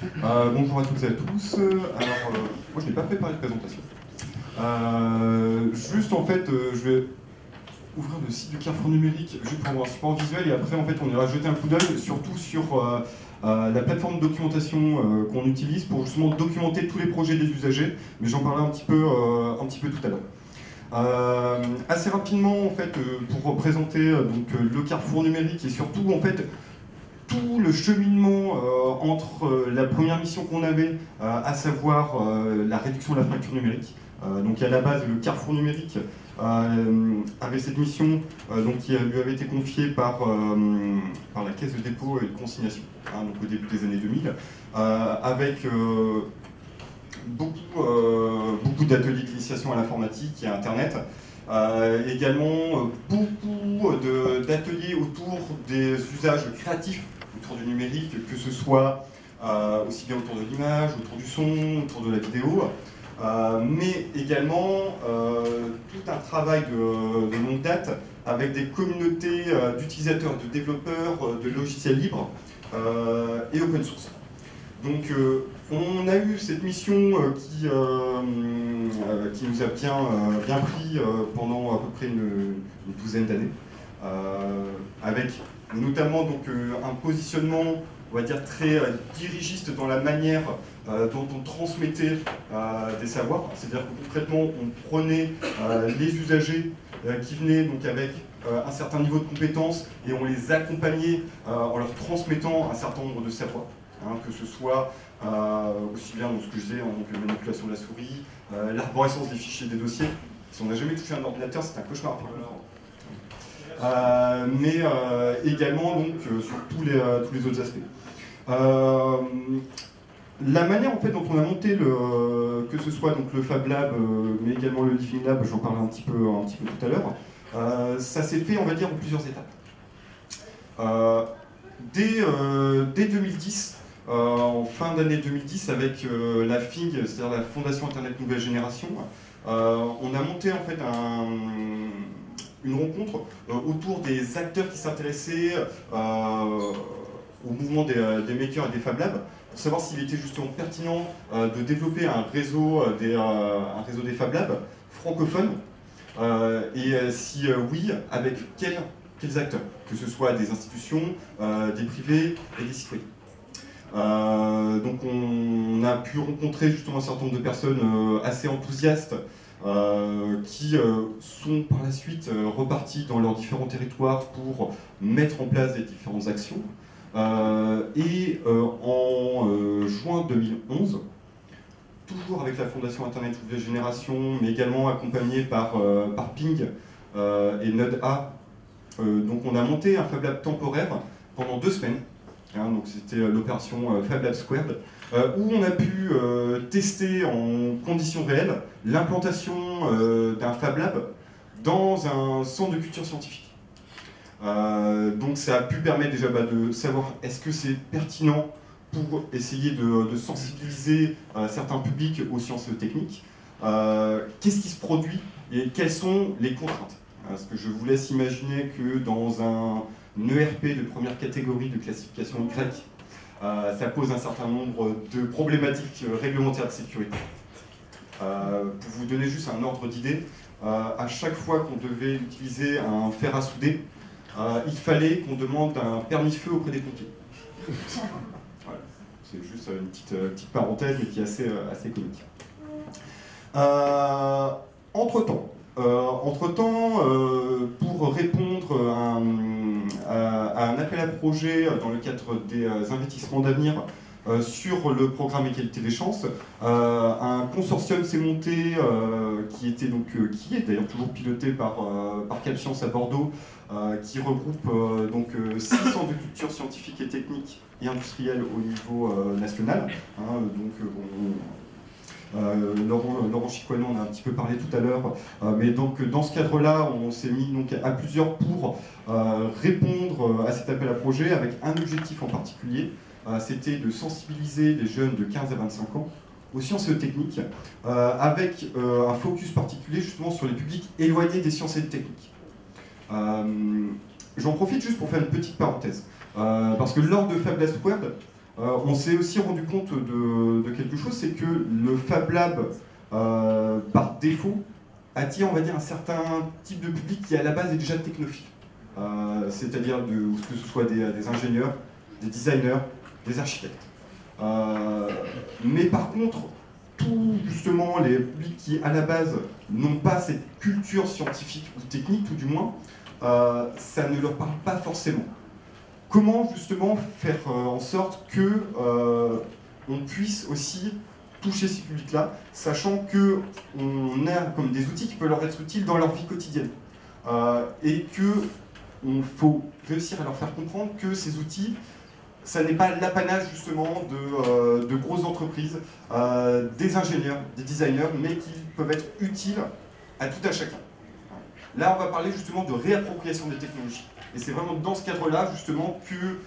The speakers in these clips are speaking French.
Bonjour à toutes et à tous. Alors, moi je n'ai pas préparé de présentation. Juste en fait, je vais ouvrir le site du Carrefour numérique juste pour avoir un support visuel et après en fait on ira jeter un coup d'œil surtout sur la plateforme de documentation qu'on utilise pour justement documenter tous les projets des usagers, mais j'en parlerai un petit peu tout à l'heure. Assez rapidement en fait pour présenter donc le Carrefour numérique et surtout en fait tout le cheminement entre la première mission qu'on avait, à savoir la réduction de la fracture numérique. Donc à la base, le Carrefour numérique avait cette mission donc, qui lui avait été confiée par la Caisse de dépôt et de consignation, donc au début des années 2000, avec beaucoup d'ateliers d'initiation à l'informatique et à Internet. Également beaucoup d'ateliers autour des usages créatifs autour du numérique, que ce soit aussi bien autour de l'image, autour du son, autour de la vidéo, mais également tout un travail de longue date avec des communautés d'utilisateurs, de développeurs de logiciels libres et open source. Donc on a eu cette mission qui nous a bien pris pendant à peu près une douzaine d'années, avec notamment donc, un positionnement, on va dire, très dirigiste dans la manière dont on transmettait des savoirs. C'est-à-dire que concrètement, on prenait les usagers qui venaient donc, avec un certain niveau de compétences et on les accompagnait en leur transmettant un certain nombre de savoirs. Que ce soit aussi bien dans ce que je disais, donc, la manipulation de la souris, l'arborescence des fichiers des dossiers. Si on n'a jamais touché un ordinateur, c'est un cauchemar. Mais également donc, sur tous les autres aspects. La manière en fait, dont on a monté que ce soit donc, le Fab Lab, mais également le Living Lab, j'en parlerai un petit peu tout à l'heure, ça s'est fait, on va dire, en plusieurs étapes. Dès 2010, en fin d'année 2010, avec la FIG, c'est-à-dire la Fondation Internet Nouvelle Génération, on a monté en fait une rencontre autour des acteurs qui s'intéressaient au mouvement des makers et des Fab Labs, pour savoir s'il était justement pertinent de développer un réseau des Fab Labs francophones, et si oui, avec quels acteurs, que ce soit des institutions, des privés et des citoyens. Donc on a pu rencontrer justement un certain nombre de personnes assez enthousiastes qui sont par la suite repartis dans leurs différents territoires pour mettre en place des différentes actions. Et en juin 2011, toujours avec la Fondation Internet Nouvelle Génération, mais également accompagné par Ping et Node A, donc on a monté un Fab Lab temporaire pendant 2 semaines. Donc c'était l'opération Fab Lab Squared, où on a pu tester en conditions réelles l'implantation d'un Fab Lab dans un centre de culture scientifique. Donc ça a pu permettre déjà de savoir est-ce que c'est pertinent pour essayer de sensibiliser certains publics aux sciences techniques, qu'est-ce qui se produit et quelles sont les contraintes. Parce que je vous laisse imaginer que dans un ERP de première catégorie de classification Y, ça pose un certain nombre de problématiques réglementaires de sécurité. Pour vous donner juste un ordre d'idée, à chaque fois qu'on devait utiliser un fer à souder, il fallait qu'on demande un permis feu auprès des pompiers. Voilà. C'est juste une petite parenthèse, mais qui est assez comique. Entre-temps, pour répondre à un appel à projet dans le cadre des investissements d'avenir sur le programme Égalité des chances, un consortium s'est monté qui est d'ailleurs toujours piloté par CapScience à Bordeaux, qui regroupe donc 6 centres de culture scientifique et technique et industrielle au niveau national. Laurent Chicoinon en a un petit peu parlé tout à l'heure, mais donc dans ce cadre-là, on s'est mis donc à plusieurs pour répondre à cet appel à projet avec un objectif en particulier, c'était de sensibiliser les jeunes de 15 à 25 ans aux sciences et aux techniques, avec un focus particulier justement sur les publics éloignés des sciences et des techniques. J'en profite juste pour faire une petite parenthèse, parce que lors de Fab Lab Squared, on s'est aussi rendu compte de quelque chose, c'est que le Fab Lab, par défaut, attire, on va dire, un certain type de public qui à la base est déjà technophile. C'est-à-dire que ce soit des ingénieurs, des designers, des architectes. Mais par contre, tous justement les publics qui à la base n'ont pas cette culture scientifique ou technique, tout du moins, ça ne leur parle pas forcément. Comment justement faire en sorte que on puisse aussi toucher ces publics-là, sachant qu'on a comme des outils qui peuvent leur être utiles dans leur vie quotidienne. Et qu'il faut réussir à leur faire comprendre que ces outils, ça n'est pas l'apanage justement de grosses entreprises, des ingénieurs, des designers, mais qui peuvent être utiles à tout un chacun. Là, on va parler justement de réappropriation des technologies. Et c'est vraiment dans ce cadre-là, justement, que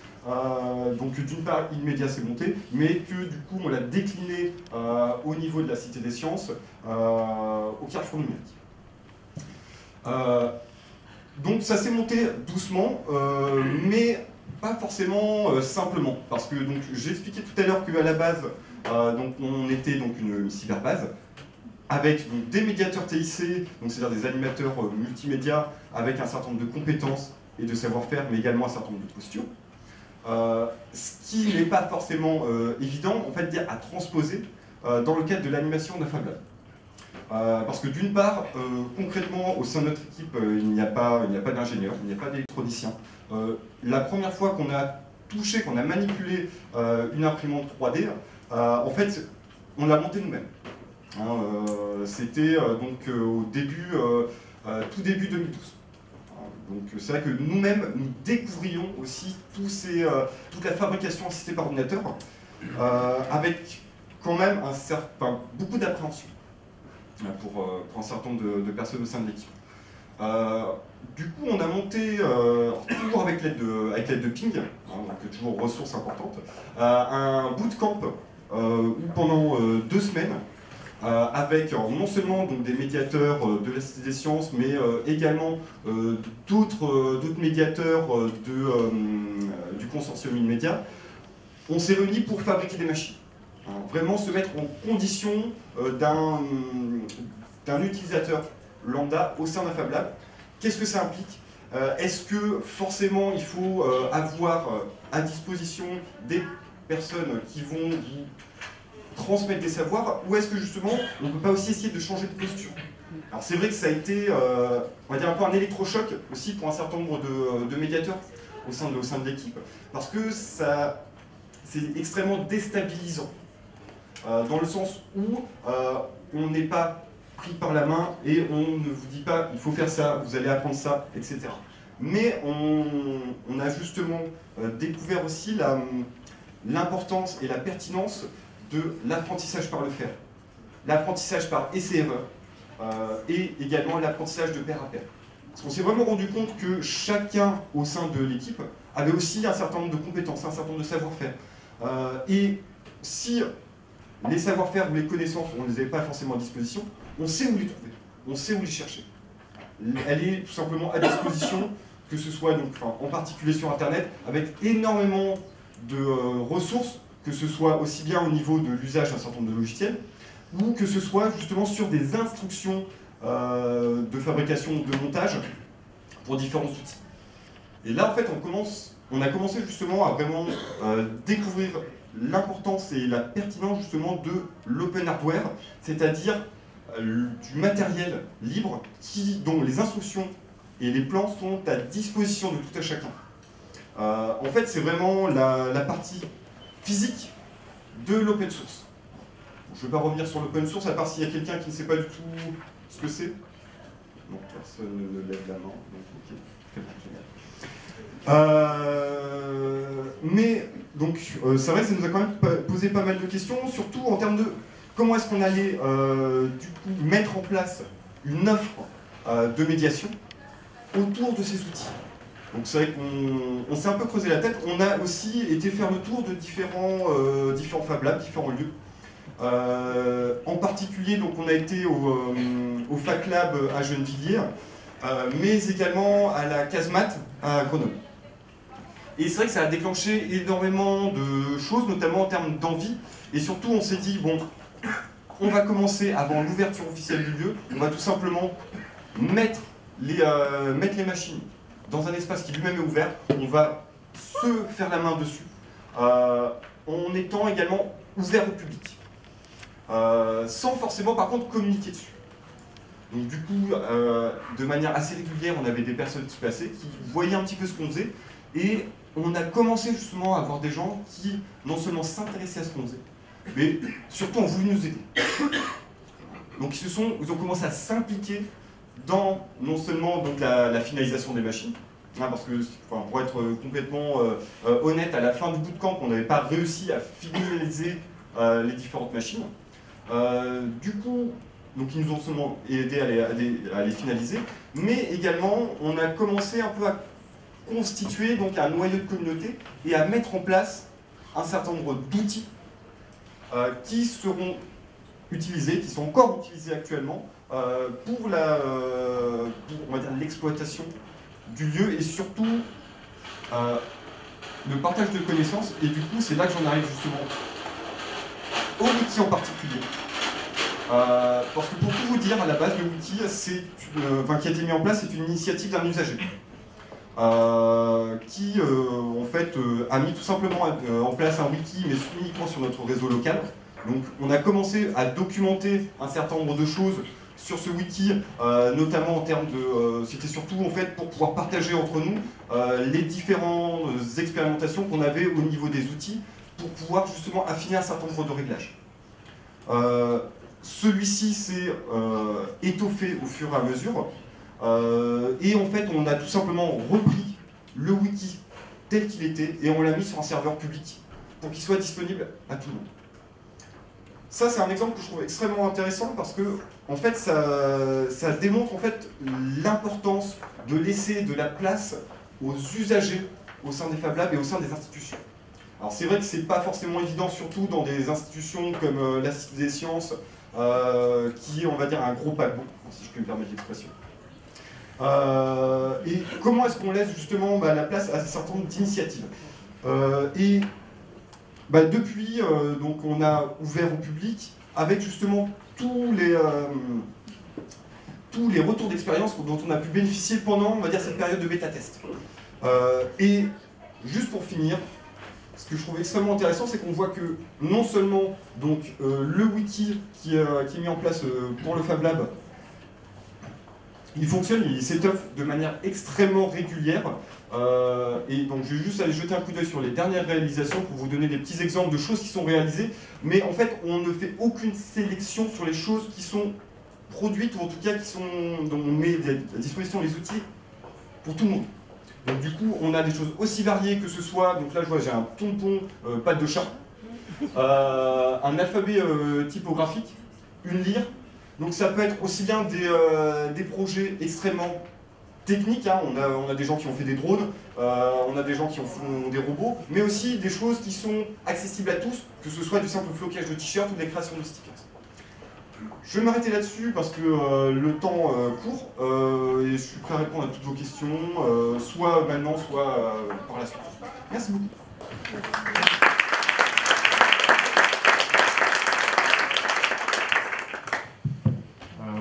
donc d'une part, Inmedia s'est monté, mais que du coup, on l'a décliné au niveau de la Cité des Sciences, au Carrefour numérique. Donc ça s'est monté doucement, mais pas forcément simplement, parce que j'ai expliqué tout à l'heure qu'à la base, donc, on était donc une cyberbase, avec donc, des médiateurs TIC, c'est-à-dire des animateurs multimédia, avec un certain nombre de compétences et de savoir-faire, mais également un certain nombre de postures. Ce qui n'est pas forcément évident, en fait, à transposer dans le cadre de l'animation d'un Fab Lab. Parce que d'une part, concrètement, au sein de notre équipe, il n'y a pas d'ingénieur, il n'y a pas d'électronicien. La première fois qu'on a touché, qu'on a manipulé une imprimante 3D, en fait, on l'a montée nous-mêmes. C'était donc au début, tout début 2012. Donc c'est vrai que nous-mêmes, nous découvrions aussi toute la fabrication assistée par ordinateur, avec quand même beaucoup d'appréhension pour un certain nombre de personnes au sein de l'équipe. Du coup, on a monté, toujours avec l'aide de Ping, donc toujours ressources importantes, un bootcamp où pendant 2 semaines, avec non seulement donc, des médiateurs de la Cité des Sciences, mais également d'autres médiateurs du consortium Inmedia, on s'est réunis pour fabriquer des machines. Vraiment se mettre en condition d'un utilisateur lambda au sein d'un Fab Lab. Qu'est-ce que ça implique? Est-ce que forcément il faut avoir à disposition des personnes qui vont vous transmettre des savoirs, ou est-ce que justement on ne peut pas aussi essayer de changer de posture? Alors c'est vrai que ça a été on va dire un peu un électrochoc aussi pour un certain nombre de médiateurs au sein de l'équipe, parce que c'est extrêmement déstabilisant, dans le sens où on n'est pas pris par la main et on ne vous dit pas il faut faire ça, vous allez apprendre ça, etc. Mais on a justement découvert aussi l'importance et la pertinence de l'apprentissage par le faire, l'apprentissage par essai-erreur, et également l'apprentissage de pair à pair. Parce qu'on s'est vraiment rendu compte que chacun au sein de l'équipe avait aussi un certain nombre de compétences, un certain nombre de savoir-faire. Et si les savoir-faire ou les connaissances, on ne les avait pas forcément à disposition, on sait où les trouver, on sait où les chercher. Elle est tout simplement à disposition, que ce soit donc, en particulier sur Internet, avec énormément de ressources, que ce soit aussi bien au niveau de l'usage d'un certain nombre de logiciels, ou que ce soit justement sur des instructions de fabrication, de montage, pour différents outils. Et là, en fait, on a commencé justement à vraiment découvrir l'importance et la pertinence justement de l'open hardware, c'est-à-dire du matériel libre dont les instructions et les plans sont à disposition de tout à chacun. En fait, c'est vraiment la partie physique de l'open source. Bon, je ne vais pas revenir sur l'open source, à part s'il y a quelqu'un qui ne sait pas du tout ce que c'est. Non, personne ne lève la main, donc ok, mais donc, c'est vrai que ça nous a quand même posé pas mal de questions, surtout en termes de comment est-ce qu'on allait du coup mettre en place une offre de médiation autour de ces outils. Donc c'est vrai qu'on s'est un peu creusé la tête. On a aussi été faire le tour de différents Fab Labs, différents lieux. En particulier, donc, on a été au Fac Lab à Gennevilliers, mais également à la Casemate à Grenoble. Et c'est vrai que ça a déclenché énormément de choses, notamment en termes d'envie. Et surtout, on s'est dit, bon, on va commencer avant l'ouverture officielle du lieu, on va tout simplement mettre les machines dans un espace qui lui-même est ouvert. On va se faire la main dessus, en étant également ouvert au public. Sans forcément, par contre, communiquer dessus. Donc du coup, de manière assez régulière, on avait des personnes qui passaient, qui voyaient un petit peu ce qu'on faisait, et on a commencé justement à avoir des gens qui non seulement s'intéressaient à ce qu'on faisait, mais surtout ont voulu nous aider. Donc ils ont commencé à s'impliquer dans non seulement donc, la finalisation des machines, hein, parce que enfin, pour être complètement honnête, à la fin du bootcamp, on n'avait pas réussi à finaliser les différentes machines. Du coup, donc ils nous ont seulement aidé à les finaliser, mais également on a commencé un peu à constituer donc un noyau de communauté et à mettre en place un certain nombre d'outils qui seront utilisés, qui sont encore utilisés actuellement pour on va dire l'exploitation du lieu et surtout le partage de connaissances. Et du coup, c'est là que j'en arrive justement au wiki en particulier. Parce que pour tout vous dire, à la base, le wiki qui a été mis en place, c'est une initiative d'un usager qui, en fait, a mis tout simplement en place un wiki, mais uniquement sur notre réseau local. Donc, on a commencé à documenter un certain nombre de choses sur ce wiki, notamment en termes de... c'était surtout, en fait, pour pouvoir partager entre nous les différentes expérimentations qu'on avait au niveau des outils pour pouvoir, justement, affiner un certain nombre de réglages. Celui-ci s'est étoffé au fur et à mesure, et en fait on a tout simplement repris le wiki tel qu'il était et on l'a mis sur un serveur public pour qu'il soit disponible à tout le monde. Ça c'est un exemple que je trouve extrêmement intéressant parce que en fait ça démontre en fait l'importance de laisser de la place aux usagers au sein des Fab Labs et au sein des institutions. Alors c'est vrai que c'est pas forcément évident, surtout dans des institutions comme l'Institut des sciences, qui est, on va dire, un gros paquebot, si je peux me permettre l'expression. Et comment est-ce qu'on laisse justement la place à un certain nombre d'initiatives depuis, donc on a ouvert au public avec justement tous les retours d'expérience dont on a pu bénéficier pendant, on va dire, cette période de bêta-test. Et juste pour finir, ce que je trouve extrêmement intéressant, c'est qu'on voit que non seulement donc, le wiki qui est mis en place pour le Fab Lab, il fonctionne, il s'étoffe de manière extrêmement régulière. Et donc je vais juste aller jeter un coup d'œil sur les dernières réalisations pour vous donner des petits exemples de choses qui sont réalisées. Mais en fait, on ne fait aucune sélection sur les choses qui sont produites, ou en tout cas dont on met à disposition les outils pour tout le monde. Donc du coup, on a des choses aussi variées que ce soit, donc là je vois j'ai un tampon patte de chat, un alphabet typographique, une lyre, donc ça peut être aussi bien des projets extrêmement techniques, hein. On a des gens qui ont fait des drones, on a des gens qui font des robots, mais aussi des choses qui sont accessibles à tous, que ce soit du simple flocage de t-shirts ou des créations de stickers. Je vais m'arrêter là-dessus parce que le temps court et je suis prêt à répondre à toutes vos questions, soit maintenant, soit par la suite. Merci beaucoup.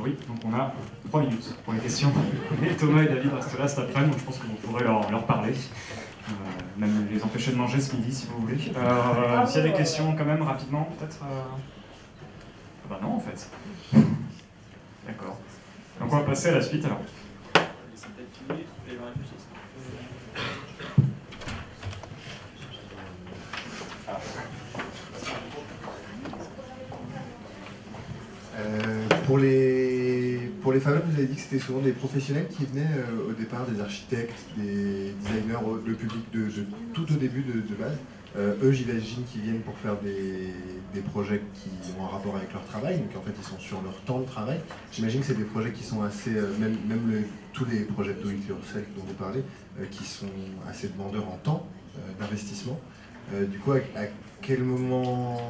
Oui, donc on a 3 minutes pour les questions. Et Thomas et David restent là cet après-midi, donc je pense que vous pourrez leur parler. Même les empêcher de manger ce midi si vous voulez. S'il y a des questions quand même rapidement, peut-être Bah non en fait. D'accord. Donc on va passer à la suite alors. Pour les Fab Labs, vous avez dit que c'était souvent des professionnels qui venaient au départ, des architectes, des designers, le public tout au début de base. Eux, j'imagine qu'ils viennent pour faire des projets qui ont un rapport avec leur travail, donc en fait ils sont sur leur temps de travail. J'imagine que c'est des projets qui sont assez, tous les projets de do it yourself dont vous parlez, qui sont assez demandeurs en temps d'investissement. Du coup, à quel moment,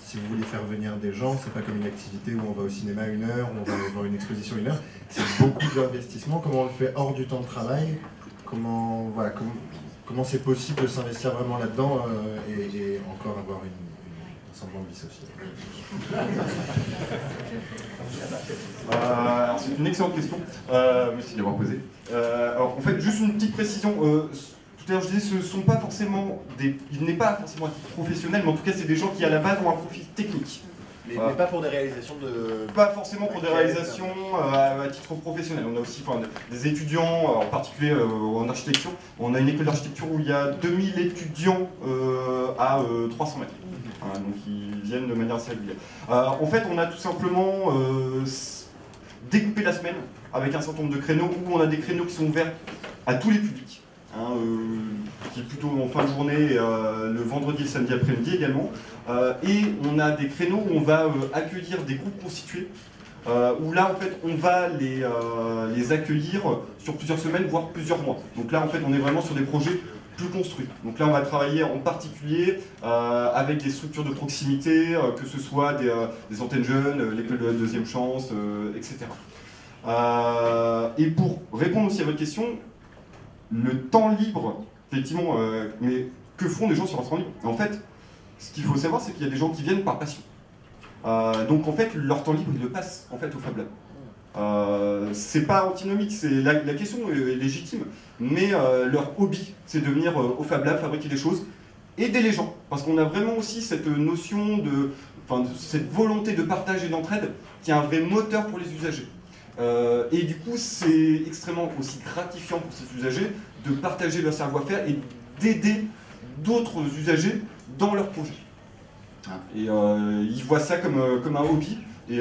si vous voulez faire venir des gens, c'est pas comme une activité où on va au cinéma 1 heure, où on va aller voir une exposition 1 heure, c'est beaucoup d'investissement. Comment on le fait hors du temps de travail? comment c'est possible de s'investir vraiment là-dedans et encore avoir un semblant de vie sociale. C'est une excellente question. Merci de l'avoir posée. Alors, en fait, juste une petite précision. Tout à l'heure, je disais, il n'est pas forcément un titre professionnel, mais en tout cas, c'est des gens qui, à la base, ont un profil technique. Mais pas pour des réalisations de... Pas forcément pour des réalisations à titre professionnel. On a aussi des étudiants, en particulier en architecture. On a une école d'architecture où il y a 2000 étudiants à 300 mètres. Donc ils viennent de manière assez régulière. En fait, on a tout simplement découpé la semaine avec un certain nombre de créneaux où on a des créneaux qui sont ouverts à tous les publics. Qui est plutôt en fin de journée, le vendredi et le samedi après-midi également. Et on a des créneaux où on va accueillir des groupes constitués, où là en fait on va les accueillir sur plusieurs semaines, voire plusieurs mois. Donc là en fait on est vraiment sur des projets plus construits. Donc là on va travailler en particulier avec des structures de proximité, que ce soit des antennes jeunes, l'école de la deuxième chance, etc. Et pour répondre aussi à votre question, le temps libre, effectivement, mais que font les gens sur leur temps libre? En fait, ce qu'il faut savoir, c'est qu'il y a des gens qui viennent par passion. Donc en fait, leur temps libre, ils le passent en fait au Fab Lab. C'est pas antinomique, la question est légitime, mais leur hobby, c'est de venir au Fab Lab, fabriquer des choses, aider les gens, parce qu'on a vraiment aussi cette notion cette volonté de partage et d'entraide qui est un vrai moteur pour les usagers. Et du coup, c'est extrêmement aussi gratifiant pour ces usagers de partager leur savoir-faire et d'aider d'autres usagers dans leurs projets. Et ils voient ça comme un hobby, et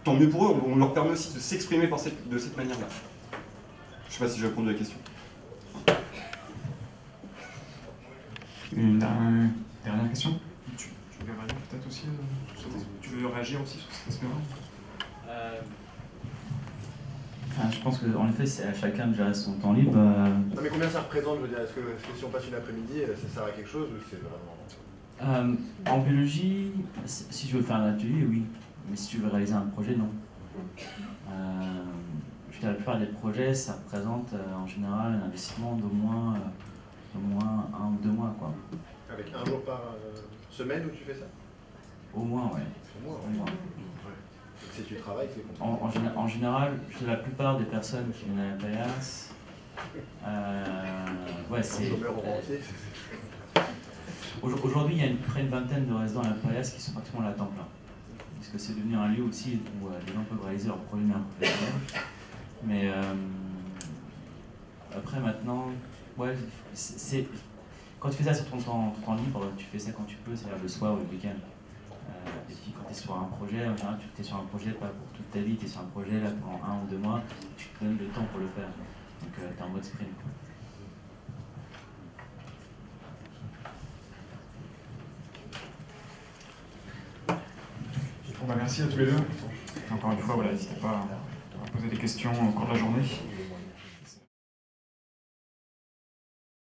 tant mieux pour eux, on leur permet aussi de s'exprimer de cette manière-là. Je ne sais pas si j'ai répondu à la question. Une dernière question? Tu veux réagir peut-être aussi tu veux réagir aussi sur cet aspect-là? Enfin, je pense qu'en effet, c'est à chacun de gérer son temps libre. Non, mais combien ça représente? Je veux dire, est-ce que si on passe une après-midi, ça sert à quelque chose ou c'est vraiment... En biologie, si tu veux faire un atelier, oui. Mais si tu veux réaliser un projet, non. Je dirais, la plupart des projets, ça représente en général un investissement d'au moins 1 ou 2 mois, quoi. Avec un jour par semaine où tu fais ça? Au moins, ouais. Au moins, Au moins. Si tu travailles, c'est compliqué. En général, la plupart des personnes qui viennent à la paillasse, ouais, c'est... Aujourd'hui, il y a près d'une vingtaine de résidents à la paillasse qui sont pratiquement à temps plein. Parce que c'est devenu un lieu aussi où les gens peuvent réaliser leurs projets professionnels. Mais après, maintenant, ouais, quand tu fais ça sur ton temps libre, tu fais ça quand tu peux, c'est-à-dire le soir ou le week-end. Et puis quand tu es sur un projet, en général, tu es sur un projet pas pour toute ta vie, tu es sur un projet là pendant 1 ou 2 mois, tu te donnes le temps pour le faire. Donc tu es en mode sprint. Bon, bah, merci à tous les deux. Encore une fois, voilà, n'hésitez pas à poser des questions au cours de la journée.